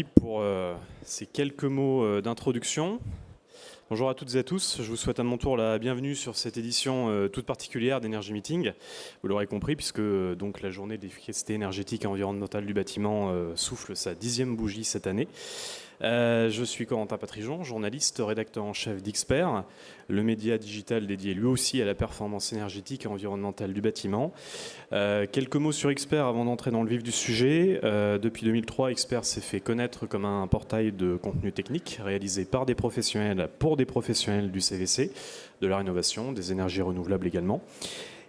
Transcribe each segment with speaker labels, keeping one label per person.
Speaker 1: Pour ces quelques mots d'introduction. Bonjour à toutes et à tous, je vous souhaite à mon tour la bienvenue sur cette édition toute particulière d'Energy Meeting. Vous l'aurez compris puisque donc la journée d'efficacité énergétique et environnementale du bâtiment souffle sa 10e bougie cette année. Je suis Corentin Patrijon, journaliste, rédacteur en chef d'Expert, le média digital dédié lui aussi à la performance énergétique et environnementale du bâtiment. Quelques mots sur Expert avant d'entrer dans le vif du sujet. Depuis 2003, Expert s'est fait connaître comme un portail de contenu technique réalisé par des professionnels pour des professionnels du CVC, de la rénovation, des énergies renouvelables également.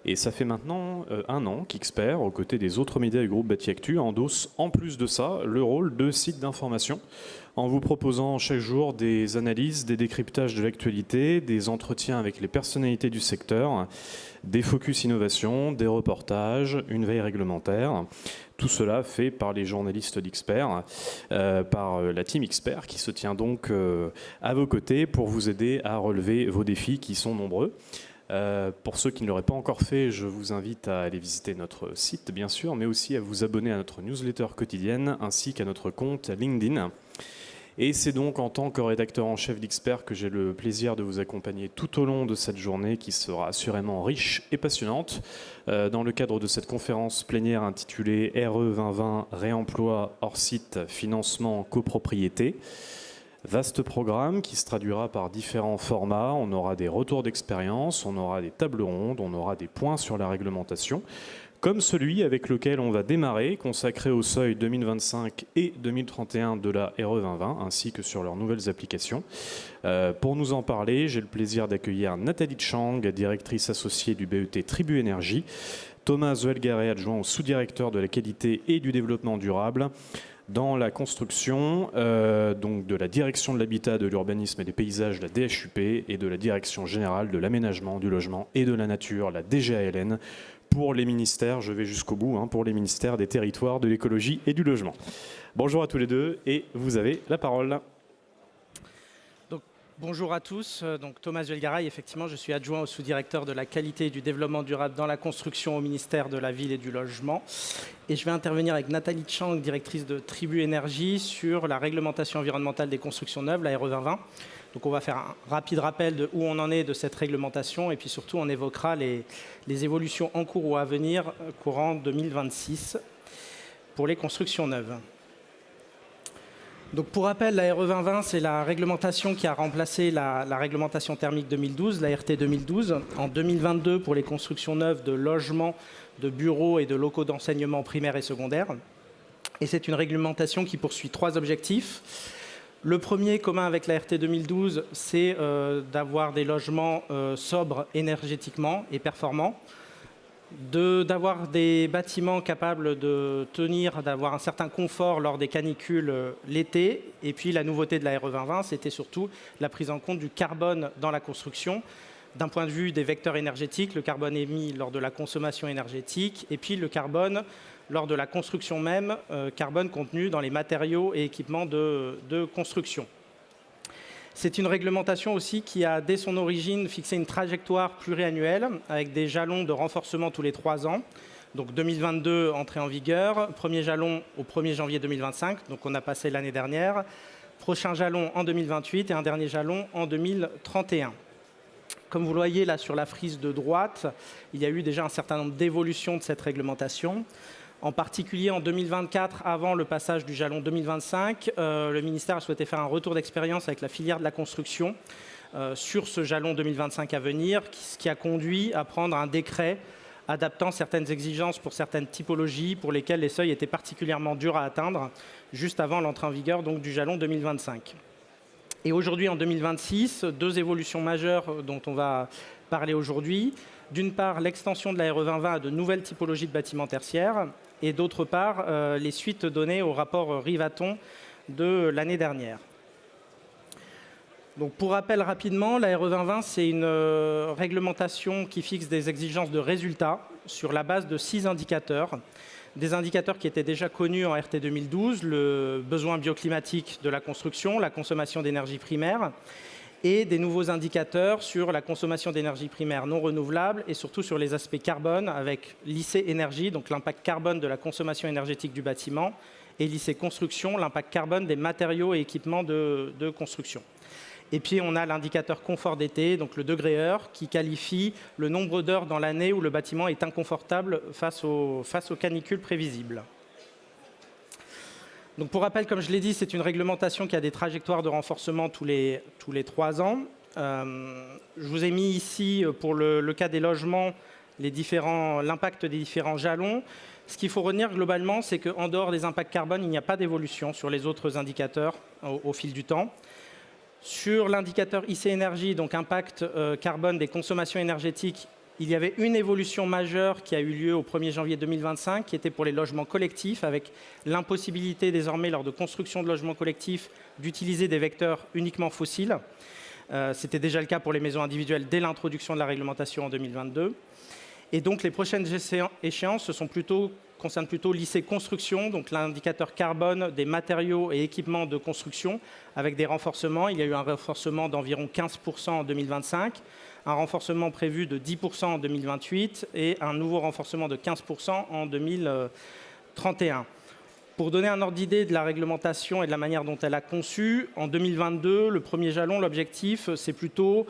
Speaker 1: Et ça fait maintenant un an qu'Expert, aux côtés des autres médias du groupe Bâti-Actu, endosse en plus de ça le rôle de site d'information en vous proposant chaque jour des analyses, des décryptages de l'actualité, des entretiens avec les personnalités du secteur, des focus innovation, des reportages, une veille réglementaire. Tout cela fait par les journalistes d'Expert, par la team Expert qui se tient donc à vos côtés pour vous aider à relever vos défis qui sont nombreux. Pour ceux qui ne l'auraient pas encore fait, je vous invite à aller visiter notre site, bien sûr, mais aussi à vous abonner à notre newsletter quotidienne ainsi qu'à notre compte LinkedIn. Et c'est donc en tant que rédacteur en chef d'Expert que j'ai le plaisir de vous accompagner tout au long de cette journée qui sera assurément riche et passionnante dans le cadre de cette conférence plénière intitulée RE 2020 Réemploi hors site, financement, copropriété. Vaste programme qui se traduira par différents formats. On aura des retours d'expérience, on aura des tables rondes, on aura des points sur la réglementation, comme celui avec lequel on va démarrer, consacré au seuil 2025 et 2031 de la RE 2020, ainsi que sur leurs nouvelles applications. Pour nous en parler, j'ai le plaisir d'accueillir Nathalie Chang, directrice associée du BET Tribu Énergie, Thomas Zuelgaret, adjoint au sous-directeur de la qualité et du développement durable, dans la construction donc de la direction de l'habitat, de l'urbanisme et des paysages, la DHUP, et de la direction générale de l'aménagement, du logement et de la nature, la DGALN, pour les ministères, je vais jusqu'au bout, pour les ministères des territoires, de l'écologie et du logement. Bonjour à tous les deux et vous avez la parole.
Speaker 2: Bonjour à tous, donc Thomas Zuelgaret, effectivement je suis adjoint au sous-directeur de la qualité et du développement durable dans la construction au ministère de la Ville et du Logement. Et je vais intervenir avec Nathalie Chang, directrice de Tribu Énergie, sur la réglementation environnementale des constructions neuves, la RE 2020. Donc on va faire un rapide rappel de où on en est de cette réglementation et puis surtout on évoquera les évolutions en cours ou à venir courant 2026 pour les constructions neuves. Donc pour rappel, la RE 2020, c'est la réglementation qui a remplacé la réglementation thermique 2012, la RT 2012, en 2022 pour les constructions neuves de logements, de bureaux et de locaux d'enseignement primaire et secondaire. Et c'est une réglementation qui poursuit 3 objectifs. Le premier, commun avec la RT 2012, c'est d'avoir des logements sobres énergétiquement et performants, d'avoir des bâtiments capables de tenir, d'avoir un certain confort lors des canicules l'été. Et puis la nouveauté de la RE 2020, c'était surtout la prise en compte du carbone dans la construction. D'un point de vue des vecteurs énergétiques, le carbone émis lors de la consommation énergétique et puis le carbone lors de la construction même, carbone contenu dans les matériaux et équipements de construction. C'est une réglementation aussi qui a, dès son origine, fixé une trajectoire pluriannuelle avec des jalons de renforcement tous les 3 ans. Donc 2022, entrée en vigueur. Premier jalon au 1er janvier 2025, donc on a passé l'année dernière. Prochain jalon en 2028 et un dernier jalon en 2031. Comme vous le voyez là sur la frise de droite, il y a eu déjà un certain nombre d'évolutions de cette réglementation. En particulier en 2024, avant le passage du jalon 2025, le ministère a souhaité faire un retour d'expérience avec la filière de la construction sur ce jalon 2025 à venir, ce qui a conduit à prendre un décret adaptant certaines exigences pour certaines typologies pour lesquelles les seuils étaient particulièrement durs à atteindre, juste avant l'entrée en vigueur donc, du jalon 2025. Et aujourd'hui, en 2026, 2 évolutions majeures dont on va parler aujourd'hui. D'une part, l'extension de la RE 2020 à de nouvelles typologies de bâtiments tertiaires et d'autre part, les suites données au rapport Rivaton de l'année dernière. Donc, pour rappel rapidement, la RE 2020, c'est une réglementation qui fixe des exigences de résultats sur la base de 6 indicateurs. Des indicateurs qui étaient déjà connus en RT 2012, le besoin bioclimatique de la construction, la consommation d'énergie primaire, et des nouveaux indicateurs sur la consommation d'énergie primaire non renouvelable et surtout sur les aspects carbone avec l'IC énergie, donc l'impact carbone de la consommation énergétique du bâtiment, et lycée construction, l'impact carbone des matériaux et équipements de construction. Et puis on a l'indicateur confort d'été, donc le degré heure, qui qualifie le nombre d'heures dans l'année où le bâtiment est inconfortable face aux canicules prévisibles. Donc pour rappel, comme je l'ai dit, c'est une réglementation qui a des trajectoires de renforcement tous les 3 ans. Je vous ai mis ici, pour le cas des logements, l'impact des différents jalons. Ce qu'il faut retenir globalement, c'est qu'en dehors des impacts carbone, il n'y a pas d'évolution sur les autres indicateurs au fil du temps. Sur l'indicateur IC Énergie, donc impact carbone des consommations énergétiques, il y avait une évolution majeure qui a eu lieu au 1er janvier 2025, qui était pour les logements collectifs, avec l'impossibilité désormais, lors de construction de logements collectifs, d'utiliser des vecteurs uniquement fossiles. C'était déjà le cas pour les maisons individuelles dès l'introduction de la réglementation en 2022. Et donc les prochaines échéances concernent plutôt lycée construction, donc l'indicateur carbone des matériaux et équipements de construction, avec des renforcements. Il y a eu un renforcement d'environ 15% en 2025, un renforcement prévu de 10% en 2028 et un nouveau renforcement de 15% en 2031. Pour donner un ordre d'idée de la réglementation et de la manière dont elle a conçu, en 2022, le premier jalon, l'objectif, c'est plutôt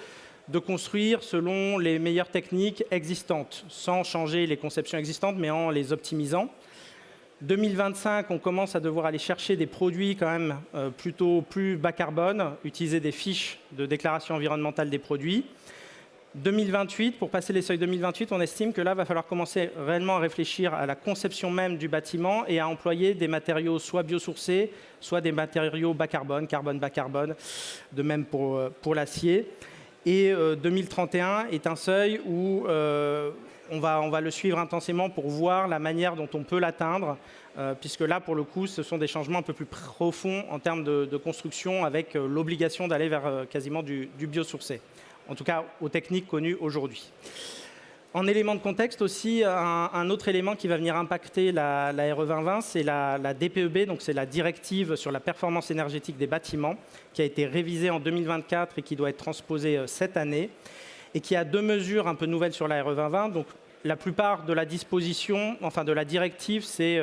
Speaker 2: de construire selon les meilleures techniques existantes, sans changer les conceptions existantes, mais en les optimisant. 2025, on commence à devoir aller chercher des produits quand même plutôt plus bas carbone, utiliser des fiches de déclaration environnementale des produits. 2028, pour passer les seuils 2028, on estime que là, il va falloir commencer réellement à réfléchir à la conception même du bâtiment et à employer des matériaux soit biosourcés, soit des matériaux bas carbone, carbone bas carbone, de même pour l'acier. Et 2031 est un seuil où on va le suivre intensément pour voir la manière dont on peut l'atteindre, puisque là, pour le coup, ce sont des changements un peu plus profonds en termes de construction, avec l'obligation d'aller vers quasiment du biosourcé, en tout cas aux techniques connues aujourd'hui. En élément de contexte aussi, un autre élément qui va venir impacter la RE 2020, c'est la DPEB, donc c'est la directive sur la performance énergétique des bâtiments, qui a été révisée en 2024 et qui doit être transposée cette année, et qui a 2 mesures un peu nouvelles sur la RE 2020. Donc la plupart de la disposition, enfin de la directive, c'est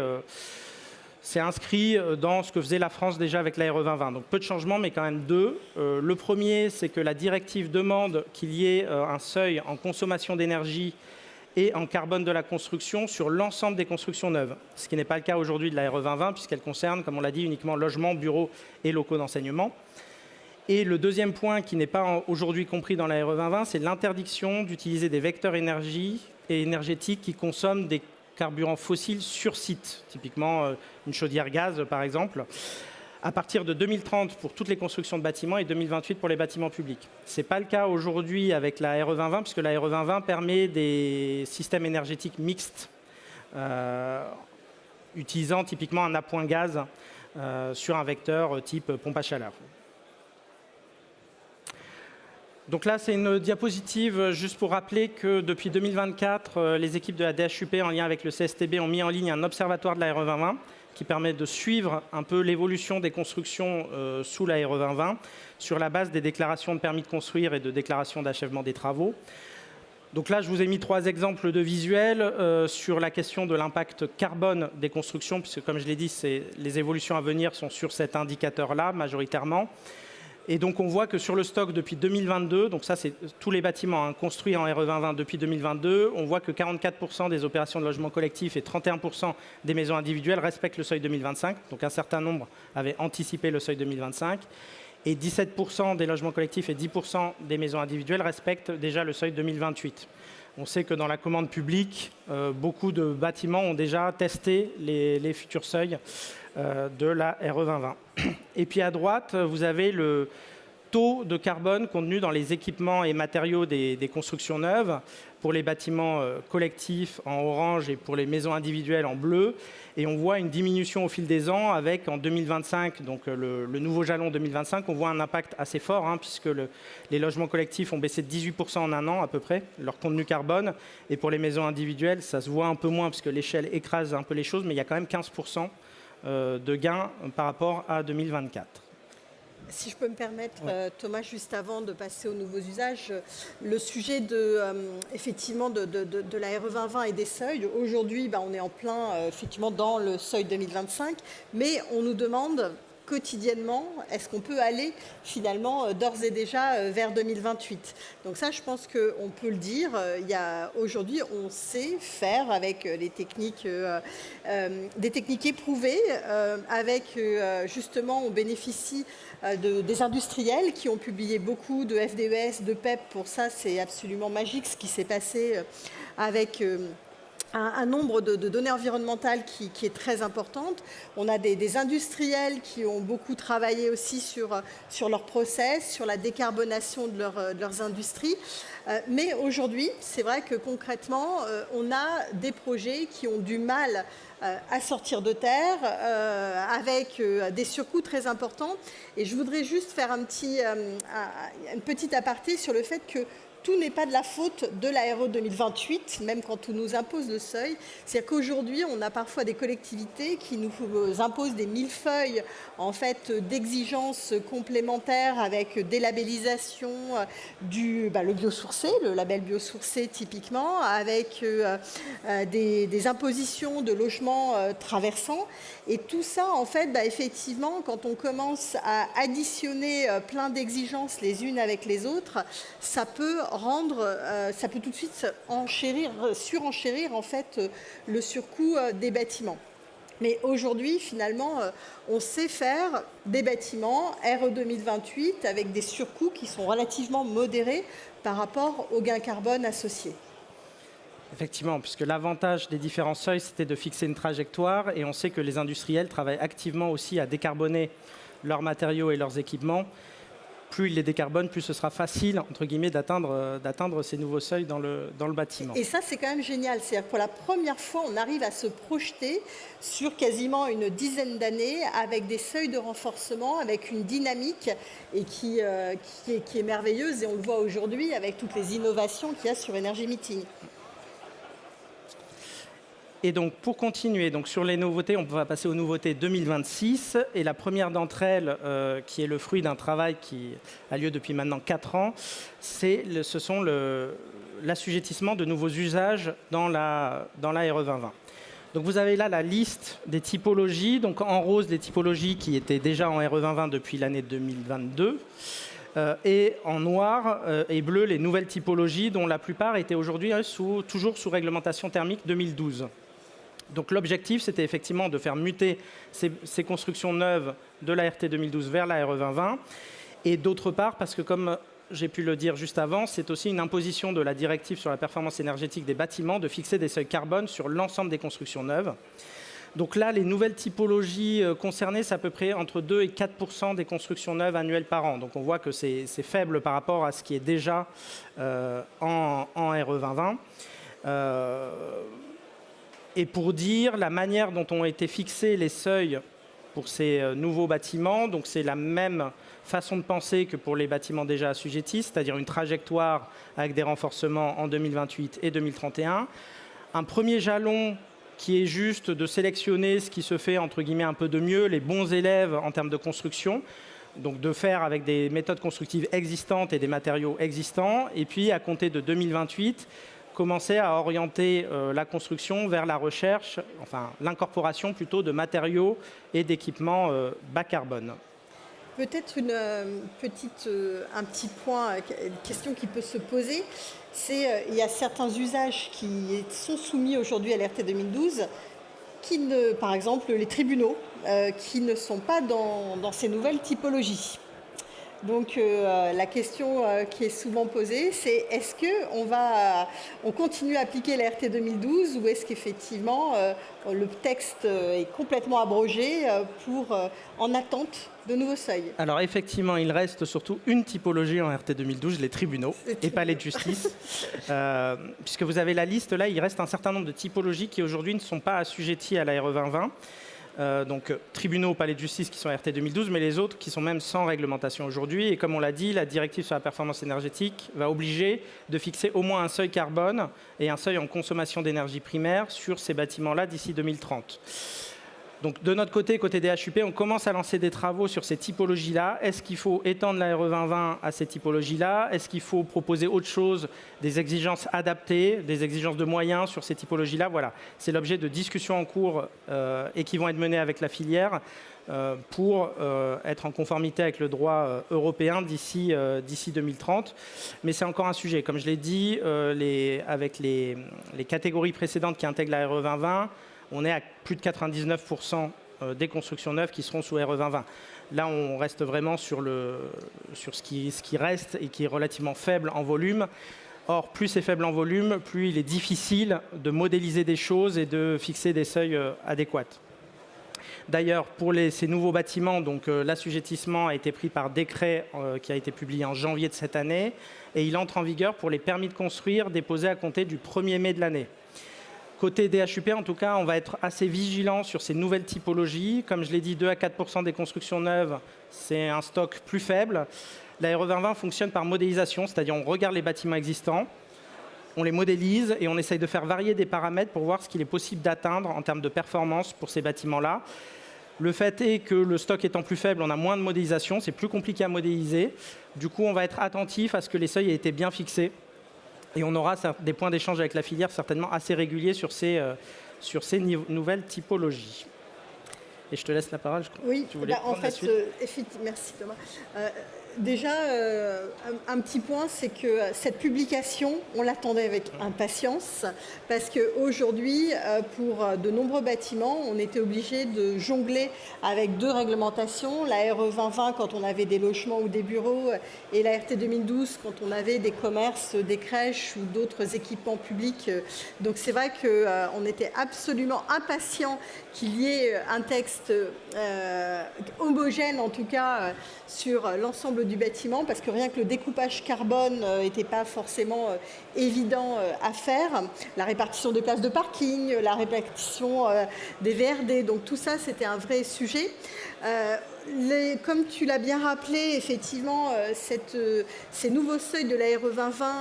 Speaker 2: inscrit dans ce que faisait la France déjà avec la RE 2020. Donc peu de changements, mais quand même 2. Le premier, c'est que la directive demande qu'il y ait un seuil en consommation d'énergie et en carbone de la construction sur l'ensemble des constructions neuves. Ce qui n'est pas le cas aujourd'hui de la RE 2020, puisqu'elle concerne, comme on l'a dit, uniquement logements, bureaux et locaux d'enseignement. Et le deuxième point qui n'est pas aujourd'hui compris dans la RE 2020, c'est l'interdiction d'utiliser des vecteurs énergétiques qui consomment des carburants fossiles sur site, typiquement une chaudière gaz par exemple, à partir de 2030 pour toutes les constructions de bâtiments et 2028 pour les bâtiments publics. Ce n'est pas le cas aujourd'hui avec la RE 2020, puisque la RE 2020 permet des systèmes énergétiques mixtes, utilisant typiquement un appoint gaz sur un vecteur type pompe à chaleur. Donc là, c'est une diapositive juste pour rappeler que depuis 2024, les équipes de la DHUP, en lien avec le CSTB, ont mis en ligne un observatoire de la RE 2020 qui permet de suivre un peu l'évolution des constructions sous la RE 2020 sur la base des déclarations de permis de construire et de déclarations d'achèvement des travaux. Donc là, je vous ai mis 3 exemples de visuels sur la question de l'impact carbone des constructions, puisque comme je l'ai dit, les évolutions à venir sont sur cet indicateur-là majoritairement. Et donc on voit que sur le stock depuis 2022, donc ça c'est tous les bâtiments construits en RE 2020 depuis 2022, on voit que 44% des opérations de logement collectif et 31% des maisons individuelles respectent le seuil 2025. Donc un certain nombre avaient anticipé le seuil 2025. Et 17% des logements collectifs et 10% des maisons individuelles respectent déjà le seuil 2028. On sait que dans la commande publique, beaucoup de bâtiments ont déjà testé les futurs seuils de la RE 2020. Et puis à droite, vous avez le taux de carbone contenu dans les équipements et matériaux des constructions neuves, pour les bâtiments collectifs en orange et pour les maisons individuelles en bleu. Et on voit une diminution au fil des ans avec en 2025, donc le nouveau jalon 2025, on voit un impact assez fort, puisque les logements collectifs ont baissé de 18% en un an à peu près, leur contenu carbone. Et pour les maisons individuelles, ça se voit un peu moins puisque l'échelle écrase un peu les choses, mais il y a quand même 15% de gains par rapport à 2024.
Speaker 3: Si je peux me permettre, Thomas, juste avant de passer aux nouveaux usages, le sujet effectivement de la RE 2020 et des seuils. Aujourd'hui, on est en plein effectivement dans le seuil 2025, mais on nous demande quotidiennement, est-ce qu'on peut aller finalement d'ores et déjà vers 2028 ? Donc ça, je pense qu'on peut le dire. Aujourd'hui, on sait faire avec des techniques éprouvées, avec justement, on bénéficie des industriels qui ont publié beaucoup de FDES, de PEP. Pour ça, c'est absolument magique ce qui s'est passé avec un nombre de données environnementales qui est très importante. On a des industriels qui ont beaucoup travaillé aussi sur leurs process, sur la décarbonation de leurs industries. Mais aujourd'hui, c'est vrai que concrètement, on a des projets qui ont du mal à sortir de terre, avec des surcoûts très importants. Et je voudrais juste faire une petite aparté sur le fait que tout n'est pas de la faute de la RE 2028, même quand on nous impose le seuil. C'est-à-dire qu'aujourd'hui, on a parfois des collectivités qui nous imposent des millefeuilles en fait, d'exigences complémentaires avec des labellisations, le biosourcé, le label biosourcé typiquement, avec des impositions de logements traversants. Et tout ça, en fait, effectivement, quand on commence à additionner plein d'exigences les unes avec les autres, ça peut tout de suite surenchérir en fait le surcoût des bâtiments. Mais aujourd'hui, finalement, on sait faire des bâtiments RE 2028 avec des surcoûts qui sont relativement modérés par rapport aux gains carbone associés.
Speaker 2: Effectivement, puisque l'avantage des différents seuils, c'était de fixer une trajectoire, et on sait que les industriels travaillent activement aussi à décarboner leurs matériaux et leurs équipements. Plus ils les décarbonent, plus ce sera facile, entre guillemets, d'atteindre ces nouveaux seuils dans le bâtiment.
Speaker 3: Et ça, c'est quand même génial. C'est-à-dire que pour la première fois, on arrive à se projeter sur quasiment une dizaine d'années avec des seuils de renforcement, avec une dynamique et qui est merveilleuse. Et on le voit aujourd'hui avec toutes les innovations qu'il y a sur Energy Meeting.
Speaker 2: Et donc, pour continuer, sur les nouveautés, on va passer aux nouveautés 2026. Et la première d'entre elles, qui est le fruit d'un travail qui a lieu depuis maintenant 4 ans, ce sont l'assujettissement de nouveaux usages dans la RE 2020. Donc, vous avez là la liste des typologies. Donc, en rose, des typologies qui étaient déjà en RE 2020 depuis l'année 2022. Et en noir et bleu, les nouvelles typologies, dont la plupart étaient aujourd'hui toujours sous réglementation thermique 2012. Donc l'objectif, c'était effectivement de faire muter ces constructions neuves de la RT 2012 vers la RE 2020. Et d'autre part, parce que comme j'ai pu le dire juste avant, c'est aussi une imposition de la directive sur la performance énergétique des bâtiments de fixer des seuils carbone sur l'ensemble des constructions neuves. Donc là, les nouvelles typologies concernées, c'est à peu près entre 2 et 4% des constructions neuves annuelles par an. Donc on voit que c'est faible par rapport à ce qui est déjà en RE 2020. Et pour dire la manière dont ont été fixés les seuils pour ces nouveaux bâtiments, donc c'est la même façon de penser que pour les bâtiments déjà assujettis, c'est-à-dire une trajectoire avec des renforcements en 2028 et 2031. Un premier jalon qui est juste de sélectionner ce qui se fait entre guillemets un peu de mieux, les bons élèves en termes de construction, donc de faire avec des méthodes constructives existantes et des matériaux existants, et puis à compter de 2028, commencer à orienter la construction vers la recherche, enfin l'incorporation plutôt de matériaux et d'équipements bas carbone.
Speaker 3: Peut-être un petit point, une question qui peut se poser, c'est il y a certains usages qui sont soumis aujourd'hui à l'RT 2012, par exemple les tribunaux, qui ne sont pas dans ces nouvelles typologies. Donc la question qui est souvent posée, c'est est-ce qu'on continue à appliquer la RT 2012 ou est-ce qu'effectivement le texte est complètement abrogé en attente de nouveaux seuils?
Speaker 2: Alors effectivement, il reste surtout une typologie en RT 2012, les tribunaux et palais de justice. Puisque vous avez la liste là, il reste un certain nombre de typologies qui aujourd'hui ne sont pas assujetties à la RE 2020. Donc tribunaux, palais de justice qui sont RT 2012, mais les autres qui sont même sans réglementation aujourd'hui. Et comme on l'a dit, la directive sur la performance énergétique va obliger de fixer au moins un seuil carbone et un seuil en consommation d'énergie primaire sur ces bâtiments-là d'ici 2030. Donc de notre côté, côté DHUP, on commence à lancer des travaux sur ces typologies-là. Est-ce qu'il faut étendre la RE 2020 à ces typologies-là? Est-ce qu'il faut proposer autre chose, des exigences adaptées, des exigences de moyens sur ces typologies-là? Voilà, c'est l'objet de discussions en cours et qui vont être menées avec la filière pour être en conformité avec le droit européen d'ici 2030. Mais c'est encore un sujet. Comme je l'ai dit, avec les catégories précédentes qui intègrent la RE 2020, on est à plus de 99% des constructions neuves qui seront sous RE 2020. Là, on reste vraiment sur ce qui reste et qui est relativement faible en volume. Or, plus c'est faible en volume, plus il est difficile de modéliser des choses et de fixer des seuils adéquats. D'ailleurs, pour ces nouveaux bâtiments, l'assujettissement a été pris par décret qui a été publié en janvier de cette année et il entre en vigueur pour les permis de construire déposés à compter du 1er mai de l'année. Côté DHUP, en tout cas, on va être assez vigilant sur ces nouvelles typologies. Comme je l'ai dit, 2 à 4% des constructions neuves, c'est un stock plus faible. La RE 2020 fonctionne par modélisation, c'est-à-dire on regarde les bâtiments existants, on les modélise et on essaye de faire varier des paramètres pour voir ce qu'il est possible d'atteindre en termes de performance pour ces bâtiments-là. Le fait est que le stock étant plus faible, on a moins de modélisation, c'est plus compliqué à modéliser. Du coup, on va être attentif à ce que les seuils aient été bien fixés. Et on aura des points d'échange avec la filière certainement assez réguliers sur ces nouvelles typologies. Et je te laisse la parole.
Speaker 3: Oui,
Speaker 2: tu voulais prendre la suite.
Speaker 3: merci Thomas. Déjà, un petit point, c'est que cette publication, on l'attendait avec impatience, parce qu'aujourd'hui, pour de nombreux bâtiments, on était obligé de jongler avec 2 réglementations, la RE 2020 quand on avait des logements ou des bureaux, et la RT 2012 quand on avait des commerces, des crèches ou d'autres équipements publics. Donc c'est vrai qu'on était absolument impatients qu'il y ait un texte homogène, en tout cas, sur l'ensemble du bâtiment, parce que rien que le découpage carbone n'était pas forcément évident à faire. La répartition des places de parking, la répartition des VRD, donc tout ça, c'était un vrai sujet. Comme tu l'as bien rappelé, effectivement, ces nouveaux seuils de la RE 2020,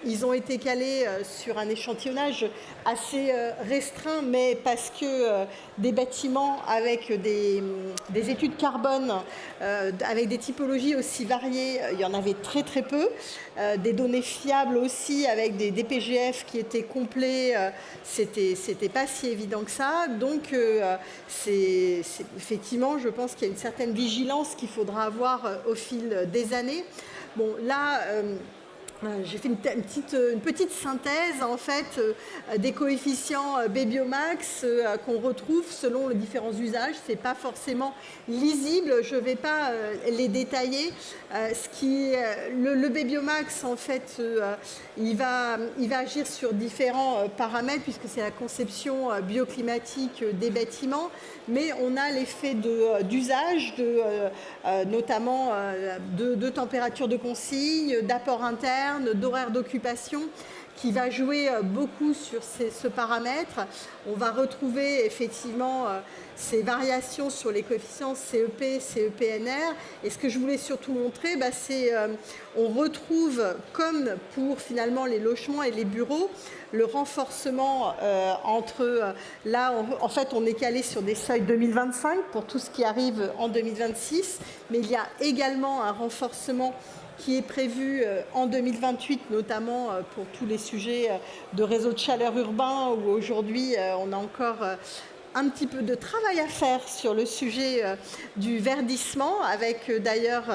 Speaker 3: ils ont été calés sur un échantillonnage assez restreint, mais parce que des bâtiments avec des études carbone, avec des typologies aussi variées, il y en avait très très peu. Des données fiables aussi, avec des DPGF qui étaient complets, c'était pas si évident que ça. Donc, effectivement, je pense qu'il y a une certaine vigilance qu'il faudra avoir au fil des années. Bon, là, j'ai fait une petite synthèse en fait des coefficients B-Biomax qu'on retrouve selon les différents usages. C'est pas forcément lisible, je ne vais pas les détailler. Le B-Biomax en fait, il va agir sur différents paramètres puisque c'est la conception bioclimatique des bâtiments, mais on a l'effet d'usage, notamment de température de consigne, d'apport interne, d'horaire d'occupation qui va jouer beaucoup sur ce paramètre. On va retrouver effectivement ces variations sur les coefficients CEP, CEPNR. Et ce que je voulais surtout montrer, c'est on retrouve, comme pour finalement les logements et les bureaux, le renforcement entre... là, en fait, on est calé sur des seuils 2025 pour tout ce qui arrive en 2026, mais il y a également un renforcement qui est prévu en 2028, notamment pour tous les sujets de réseaux de chaleur urbains, où aujourd'hui, on a encore un petit peu de travail à faire sur le sujet du verdissement, avec d'ailleurs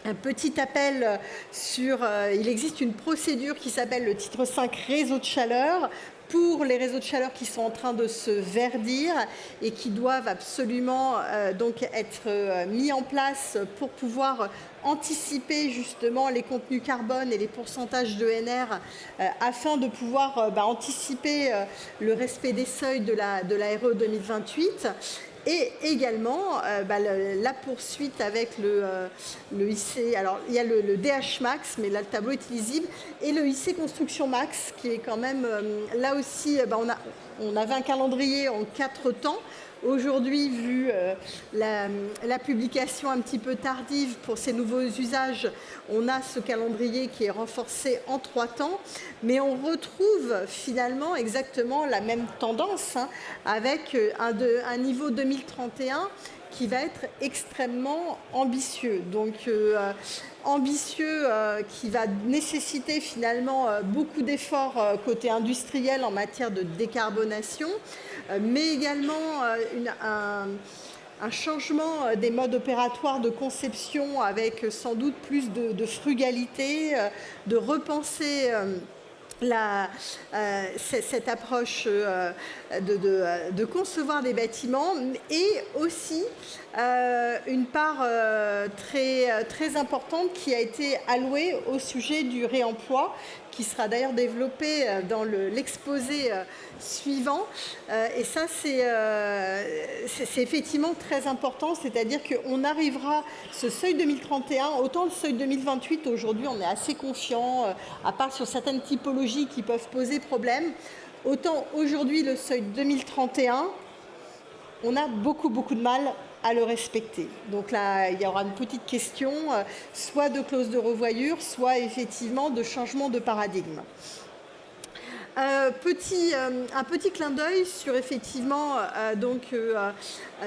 Speaker 3: un petit appel sur... il existe une procédure qui s'appelle le titre 5 réseau de chaleur, pour les réseaux de chaleur qui sont en train de se verdir et qui doivent absolument donc être mis en place pour pouvoir anticiper justement les contenus carbone et les pourcentages d'ENR afin de pouvoir anticiper le respect des seuils de la RE 2028. Et également la poursuite avec le IC, alors il y a le DH Max, mais là le tableau est illisible, et le IC Construction Max, qui est quand même, là aussi, on avait un calendrier en 4 temps. Aujourd'hui, vu la publication un petit peu tardive pour ces nouveaux usages, on a ce calendrier qui est renforcé en 3 temps, mais on retrouve finalement exactement la même tendance avec un niveau 2031 qui va être extrêmement ambitieux. Donc ambitieux, qui va nécessiter finalement beaucoup d'efforts côté industriel en matière de décarbonation, mais également un changement des modes opératoires de conception avec sans doute plus de frugalité, de repenser cette approche de concevoir des bâtiments, et aussi une part très importante qui a été allouée au sujet du réemploi, qui sera d'ailleurs développé dans l'exposé suivant. Et ça, c'est effectivement très important, c'est-à-dire qu'on arrivera, ce seuil 2031, autant le seuil 2028, aujourd'hui on est assez confiant, à part sur certaines typologies qui peuvent poser problème, autant aujourd'hui le seuil 2031, on a beaucoup de mal à le respecter. Donc là, il y aura une petite question, soit de clause de revoyure, soit effectivement de changement de paradigme. Un petit clin d'œil sur effectivement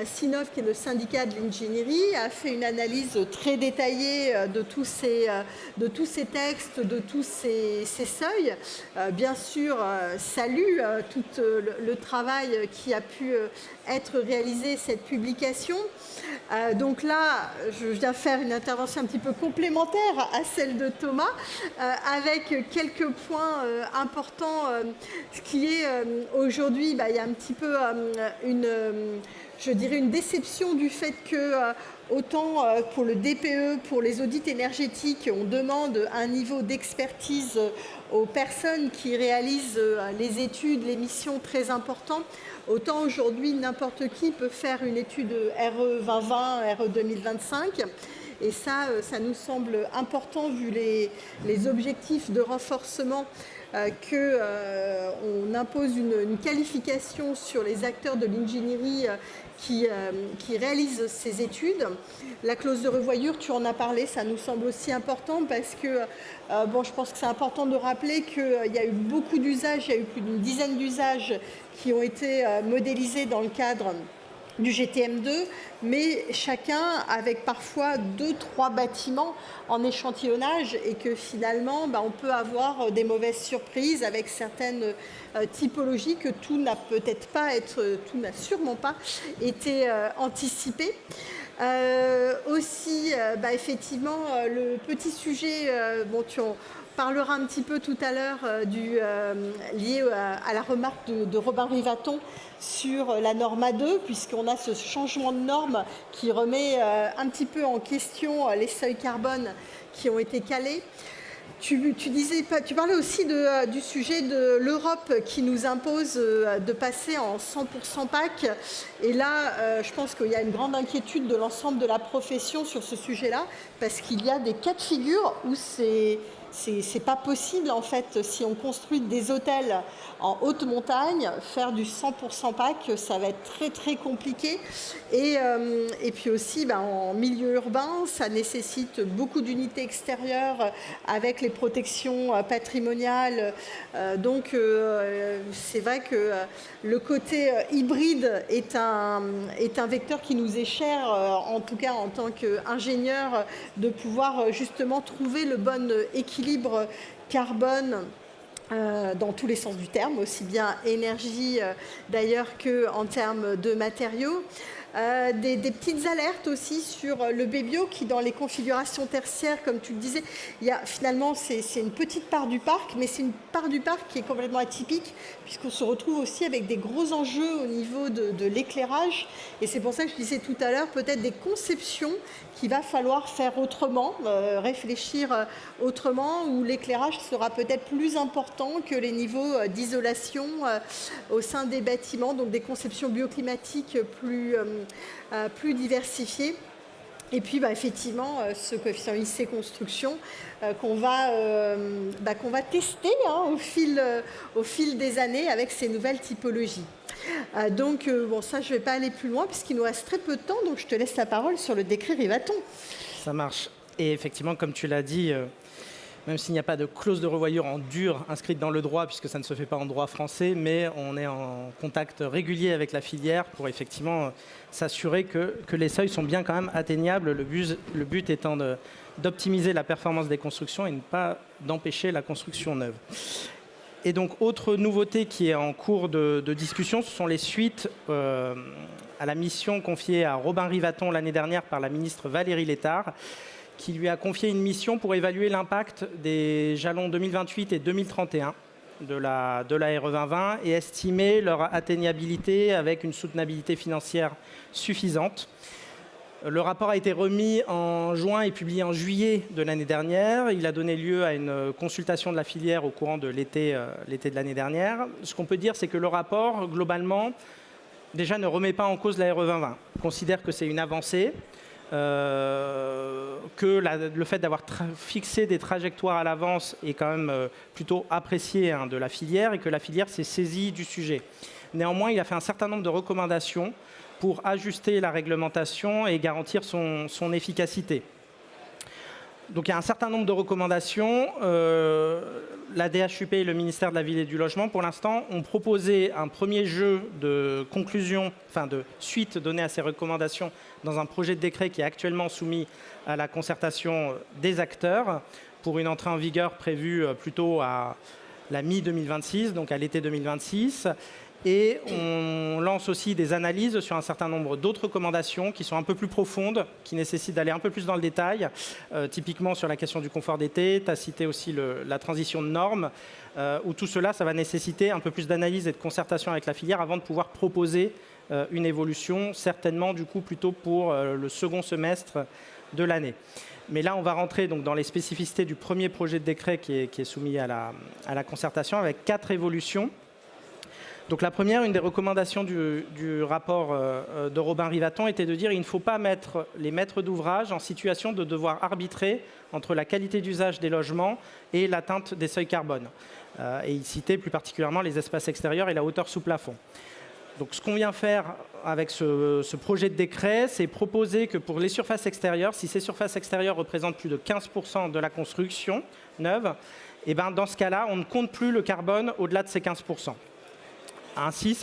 Speaker 3: Sinov, qui est le syndicat de l'ingénierie, a fait une analyse très détaillée de tous ces textes, de tous ces seuils. Bien sûr, salue tout le travail qui a pu être réalisé, cette publication. Donc là, je viens faire une intervention un petit peu complémentaire à celle de Thomas, avec quelques points importants, ce qui est aujourd'hui, il y a un petit peu une déception du fait que autant pour le DPE, pour les audits énergétiques, on demande un niveau d'expertise aux personnes qui réalisent les études, les missions très importantes. Autant aujourd'hui, n'importe qui peut faire une étude RE 2020, RE 2025. Et ça nous semble important vu les objectifs de renforcement qu'on impose une qualification sur les acteurs de l'ingénierie qui réalisent ces études. La clause de revoyure, tu en as parlé, ça nous semble aussi important parce que je pense que c'est important de rappeler qu'il y a eu beaucoup d'usages, il y a eu plus d'une dizaine d'usages qui ont été modélisés dans le cadre du GTM2, mais chacun avec parfois 2-3 bâtiments en échantillonnage, et que finalement on peut avoir des mauvaises surprises avec certaines typologies, que tout n'a sûrement pas été anticipé. Aussi, effectivement, le petit sujet, tu en parleras un petit peu tout à l'heure, lié à la remarque de Robin Rivaton sur la norme A2, puisqu'on a ce changement de norme qui remet un petit peu en question les seuils carbone qui ont été calés. Tu parlais aussi du sujet de l'Europe qui nous impose de passer en 100% PAC. Et là, je pense qu'il y a une grande inquiétude de l'ensemble de la profession sur ce sujet-là, parce qu'il y a des cas de figure où c'est pas possible, en fait, si on construit des hôtels en haute montagne, faire du 100% PAC, ça va être très très compliqué. Et puis aussi, en milieu urbain, ça nécessite beaucoup d'unités extérieures avec les protections patrimoniales. Donc c'est vrai que le côté hybride est un vecteur qui nous est cher, en tout cas en tant qu'ingénieur, de pouvoir justement trouver le bon équilibre carbone dans tous les sens du terme, aussi bien énergie d'ailleurs qu'en termes de matériaux. Des petites alertes aussi sur le B-bio qui, dans les configurations tertiaires, comme tu le disais, finalement c'est une petite part du parc, mais c'est une part du parc qui est complètement atypique, puisqu'on se retrouve aussi avec des gros enjeux au niveau de l'éclairage. Et c'est pour ça que je disais tout à l'heure, peut-être des conceptions qu'il va falloir faire autrement, réfléchir autrement, où l'éclairage sera peut-être plus important que les niveaux d'isolation au sein des bâtiments, donc des conceptions bioclimatiques plus diversifiées. Et puis effectivement, ce coefficient IC construction qu'on va tester au fil des années avec ces nouvelles typologies. Donc, bon, ça, je ne vais pas aller plus loin puisqu'il nous reste très peu de temps. Donc, je te laisse la parole sur le décret Rivaton.
Speaker 2: Ça marche. Et effectivement, comme tu l'as dit, même s'il n'y a pas de clause de revoyure en dur inscrite dans le droit, puisque ça ne se fait pas en droit français, mais on est en contact régulier avec la filière pour effectivement s'assurer que les seuils sont bien quand même atteignables, le but étant d'optimiser la performance des constructions et ne pas d'empêcher la construction neuve. Et donc, autre nouveauté qui est en cours de discussion, ce sont les suites à la mission confiée à Robin Rivaton l'année dernière par la ministre Valérie Létard, qui lui a confié une mission pour évaluer l'impact des jalons 2028 et 2031 de la RE 2020 et estimer leur atteignabilité avec une soutenabilité financière suffisante. Le rapport a été remis en juin et publié en juillet de l'année dernière. Il a donné lieu à une consultation de la filière au courant de l'été de l'année dernière. Ce qu'on peut dire, c'est que le rapport, globalement, déjà ne remet pas en cause la RE 2020. On considère que c'est une avancée. Que le fait d'avoir fixé des trajectoires à l'avance est quand même plutôt apprécié de la filière et que la filière s'est saisie du sujet. Néanmoins, il a fait un certain nombre de recommandations pour ajuster la réglementation et garantir son efficacité. Donc il y a un certain nombre de recommandations. La DHUP et le ministère de la Ville et du Logement, pour l'instant, ont proposé un premier jeu de conclusion, enfin de suite donnée à ces recommandations dans un projet de décret qui est actuellement soumis à la concertation des acteurs pour une entrée en vigueur prévue plutôt à la mi-2026, donc à l'été 2026. Et on lance aussi des analyses sur un certain nombre d'autres recommandations qui sont un peu plus profondes, qui nécessitent d'aller un peu plus dans le détail, typiquement sur la question du confort d'été. Tu as cité aussi la transition de normes, où tout cela, ça va nécessiter un peu plus d'analyse et de concertation avec la filière avant de pouvoir proposer une évolution, certainement du coup plutôt pour le second semestre de l'année. Mais là, on va rentrer donc dans les spécificités du premier projet de décret qui est soumis à la concertation avec 4 évolutions. Donc la première, une des recommandations du rapport de Robin Rivaton était de dire qu'il ne faut pas mettre les maîtres d'ouvrage en situation de devoir arbitrer entre la qualité d'usage des logements et l'atteinte des seuils carbone. Et il citait plus particulièrement les espaces extérieurs et la hauteur sous plafond. Donc ce qu'on vient faire avec ce projet de décret, c'est proposer que pour les surfaces extérieures, si ces surfaces extérieures représentent plus de 15% de la construction neuve, et ben dans ce cas-là, on ne compte plus le carbone au-delà de ces 15%. Ainsi,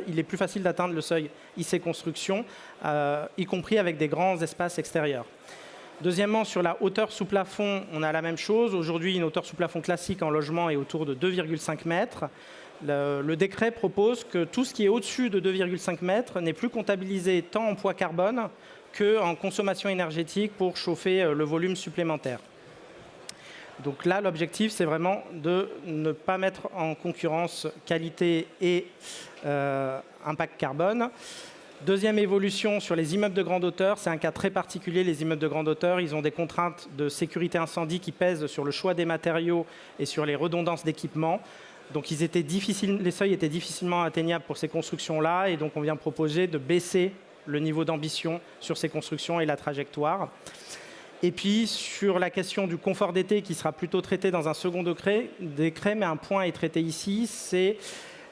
Speaker 2: il est plus facile d'atteindre le seuil IC Construction, y compris avec des grands espaces extérieurs. Deuxièmement, sur la hauteur sous plafond, on a la même chose. Aujourd'hui, une hauteur sous plafond classique en logement est autour de 2,5 mètres. Le décret propose que tout ce qui est au-dessus de 2,5 mètres n'est plus comptabilisé tant en poids carbone qu'en consommation énergétique pour chauffer le volume supplémentaire. Donc là, l'objectif, c'est vraiment de ne pas mettre en concurrence qualité et impact carbone. Deuxième évolution sur les immeubles de grande hauteur, c'est un cas très particulier. Les immeubles de grande hauteur, ils ont des contraintes de sécurité incendie qui pèsent sur le choix des matériaux et sur les redondances d'équipement. Donc les seuils étaient difficilement atteignables pour ces constructions-là et donc on vient proposer de baisser le niveau d'ambition sur ces constructions et la trajectoire. Et puis, sur la question du confort d'été, qui sera plutôt traité dans un second décret, mais un point est traité ici, c'est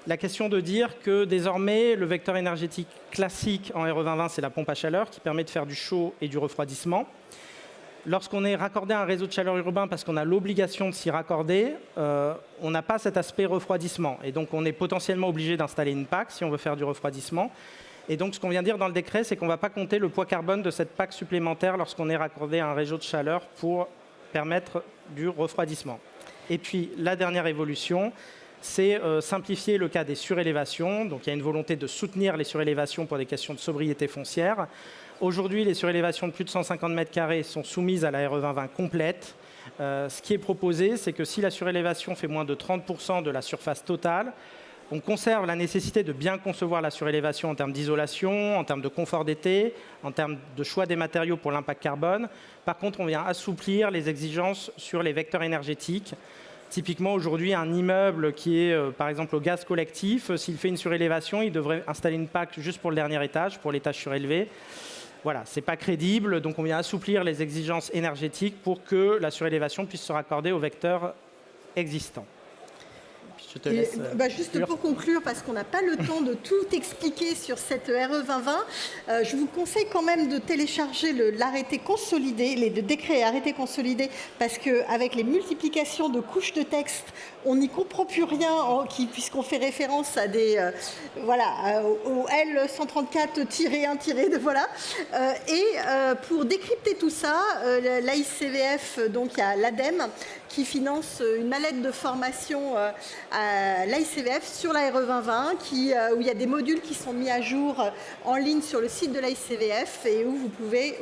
Speaker 2: la question de dire que désormais, le vecteur énergétique classique en RE 2020, c'est la pompe à chaleur, qui permet de faire du chaud et du refroidissement. Lorsqu'on est raccordé à un réseau de chaleur urbain, parce qu'on a l'obligation de s'y raccorder, on n'a pas cet aspect refroidissement. Et donc, on est potentiellement obligé d'installer une PAC si on veut faire du refroidissement. Et donc, ce qu'on vient dire dans le décret, c'est qu'on ne va pas compter le poids carbone de cette PAC supplémentaire lorsqu'on est raccordé à un réseau de chaleur pour permettre du refroidissement. Et puis, la dernière évolution, c'est simplifier le cas des surélévations. Donc, il y a une volonté de soutenir les surélévations pour des questions de sobriété foncière. Aujourd'hui, les surélévations de plus de 150 mètres carrés sont soumises à la RE 2020 complète. Ce qui est proposé, c'est que si la surélévation fait moins de 30% de la surface totale, on conserve la nécessité de bien concevoir la surélévation en termes d'isolation, en termes de confort d'été, en termes de choix des matériaux pour l'impact carbone. Par contre, on vient assouplir les exigences sur les vecteurs énergétiques. Typiquement, aujourd'hui, un immeuble qui est, par exemple, au gaz collectif, s'il fait une surélévation, il devrait installer une PAC juste pour le dernier étage, pour l'étage surélevé. Voilà, ce n'est pas crédible, donc on vient assouplir les exigences énergétiques pour que la surélévation puisse se raccorder aux vecteurs existants. puis je te laisse.
Speaker 3: Juste pour conclure, parce qu'on n'a pas le temps de tout expliquer sur cette RE 2020, je vous conseille quand même de télécharger l'arrêté consolidé, les décrets et arrêtés consolidés, parce qu'avec les multiplications de couches de texte, on n'y comprend plus rien, puisqu'on fait référence à des au L134-1-2, voilà. Pour décrypter tout ça, l'AICVF, donc il y a l'ADEME qui finance une mallette de formation à l'AICVF sur la RE 2020, où il y a des modules qui sont mis à jour en ligne sur le site de l'AICVF et où vous pourrez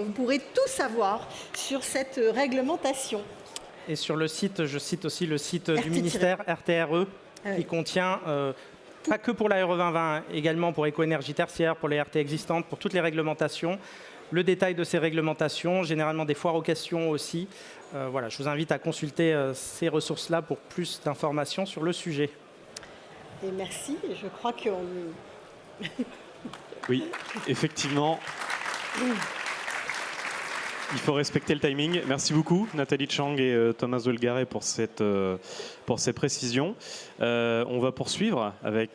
Speaker 3: tout savoir sur cette réglementation.
Speaker 2: Et sur le site, je cite aussi le site du ministère, RTRE, qui contient, pas que pour la RE 2020, également pour éco-énergie tertiaire, pour les RT existantes, pour toutes les réglementations, le détail de ces réglementations, généralement des foires aux questions aussi. Je vous invite à consulter ces ressources-là pour plus d'informations sur le sujet.
Speaker 3: Et merci, je crois qu'on...
Speaker 1: Oui, effectivement. Il faut respecter le timing. Merci beaucoup, Nathalie Chang et Thomas Dolgaret pour ces précisions. On va poursuivre avec